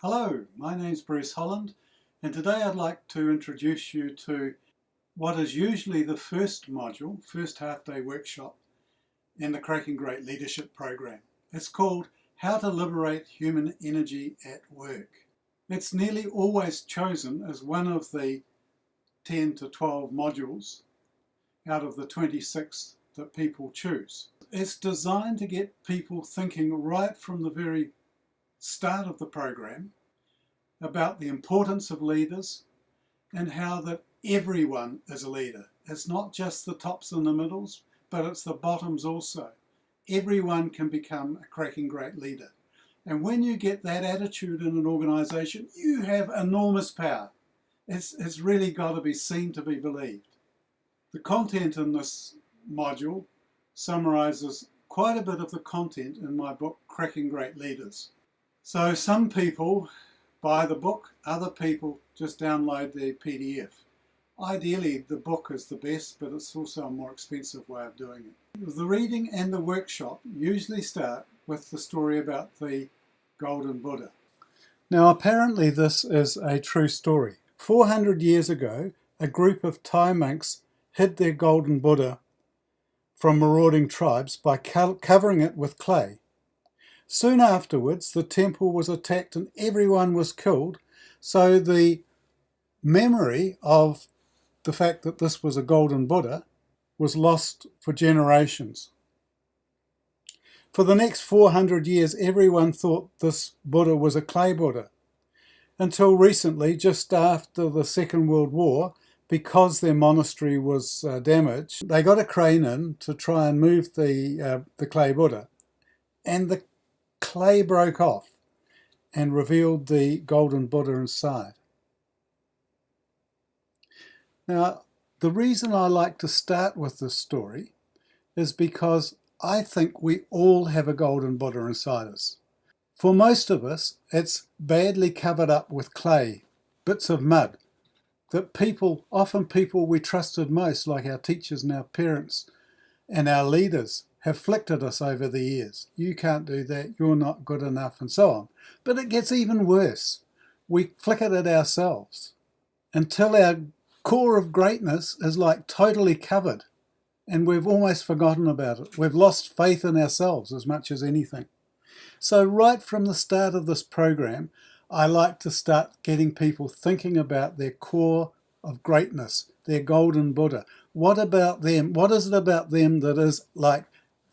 Hello, my name's Bruce Holland, and today I'd like to introduce you to what is usually the first module, first half-day workshop in the Cracking Great Leadership Program. It's called How to Liberate Human Energy at Work. It's nearly always chosen as one of the 10 to 12 modules out of the 26 that people choose. It's designed to get people thinking right from the very start of the program about the importance of leaders and how that everyone is a leader. It's not just the tops and the middles, but it's the bottoms also. Everyone can become a cracking great leader. And when you get that attitude in an organisation, you have enormous power. It's really got to be seen to be believed. The content in this module summarises quite a bit of the content in my book, Cracking Great Leaders. So some people buy the book, other people just download the PDF. Ideally, the book is the best, but it's also a more expensive way of doing it. The reading and the workshop usually start with the story about the Golden Buddha. Now, apparently this is a true story. 400 years ago, a group of Thai monks hid their Golden Buddha from marauding tribes by covering it with clay. Soon afterwards, the temple was attacked and everyone was killed, so the memory of the fact that this was a Golden Buddha was lost for generations. For the next 400 years, everyone thought this Buddha was a clay Buddha, until recently, just after the Second World War, because their monastery was damaged, they got a crane in to try and move the clay Buddha, and the clay broke off and revealed the Golden Buddha inside. Now, the reason I like to start with this story is because I think we all have a Golden Buddha inside us. For most of us, it's badly covered up with clay, bits of mud, that often people we trusted most, like our teachers and our parents and our leaders, have flicked at us over the years. You can't do that, you're not good enough, and so on. But it gets even worse. We flick it at ourselves until our core of greatness is like totally covered and we've almost forgotten about it. We've lost faith in ourselves as much as anything. So right from the start of this program, I like to start getting people thinking about their core of greatness, their Golden Buddha. What about them? What is it about them that is like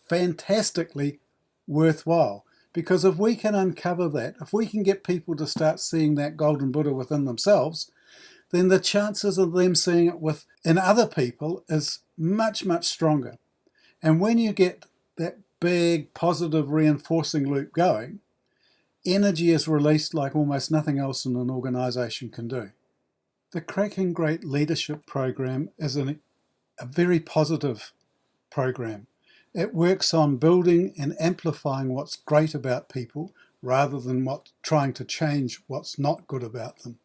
fantastically worthwhile? Because if we can uncover that, if we can get people to start seeing that Golden Buddha within themselves, then the chances of them seeing it in other people is much, much stronger. And when you get that big positive reinforcing loop going, energy is released like almost nothing else in an organisation can do. The Cracking Great Leadership Program is a very positive program. It works on building and amplifying what's great about people rather than trying to change what's not good about them.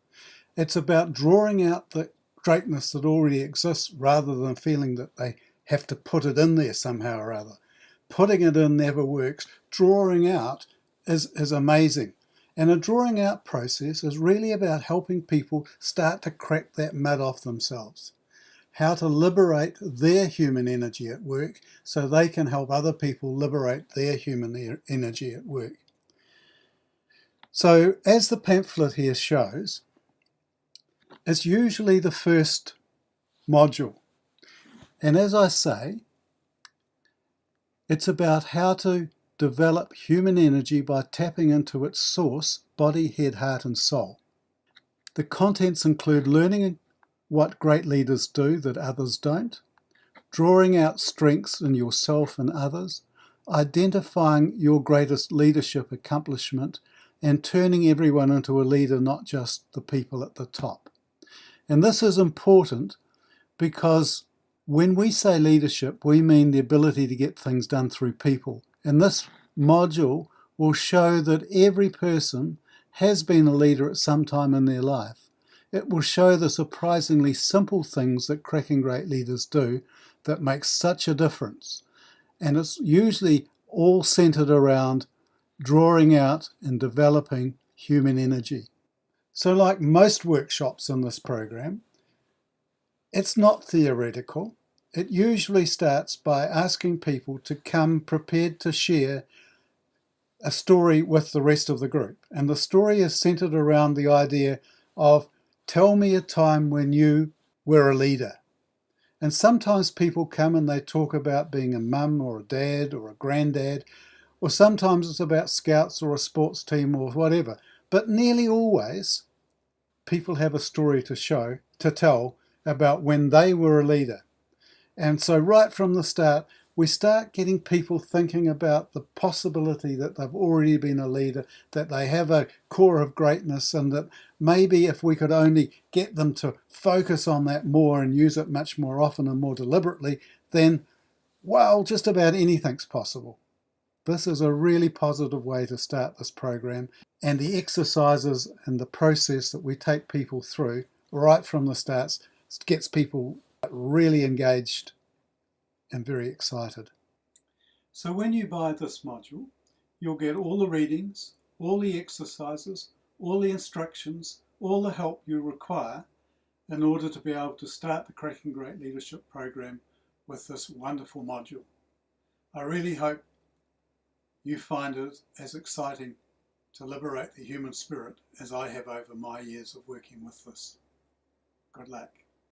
It's about drawing out the greatness that already exists rather than feeling that they have to put it in there somehow or other. Putting it in never works. Drawing out is amazing. And a drawing out process is really about helping people start to crack that mud off themselves. How to liberate their human energy at work so they can help other people liberate their human energy at work. So as the pamphlet here shows, it's usually the first module. And as I say, it's about how to develop human energy by tapping into its source, body, head, heart and soul. The contents include learning what great leaders do that others don't, drawing out strengths in yourself and others, identifying your greatest leadership accomplishment, and turning everyone into a leader, not just the people at the top. And this is important because when we say leadership, we mean the ability to get things done through people. And this module will show that every person has been a leader at some time in their life. It will show the surprisingly simple things that cracking great leaders do that make such a difference. And it's usually all centered around drawing out and developing human energy. So like most workshops in this program, it's not theoretical. It usually starts by asking people to come prepared to share a story with the rest of the group. And the story is centered around the idea of, tell me a time when you were a leader. And sometimes people come and they talk about being a mum or a dad or a granddad, or sometimes it's about scouts or a sports team or whatever. But nearly always, people have a story to tell about when they were a leader. And so right from the start, we start getting people thinking about the possibility that they've already been a leader, that they have a core of greatness, and that maybe if we could only get them to focus on that more and use it much more often and more deliberately, then, well, just about anything's possible. This is a really positive way to start this program, and the exercises and the process that we take people through right from the start gets people really engaged and very excited. So when you buy this module, you'll get all the readings, all the exercises, all the instructions, all the help you require in order to be able to start the Cracking Great Leadership program with this wonderful module. I really hope you find it as exciting to liberate the human spirit as I have over my years of working with this. Good luck.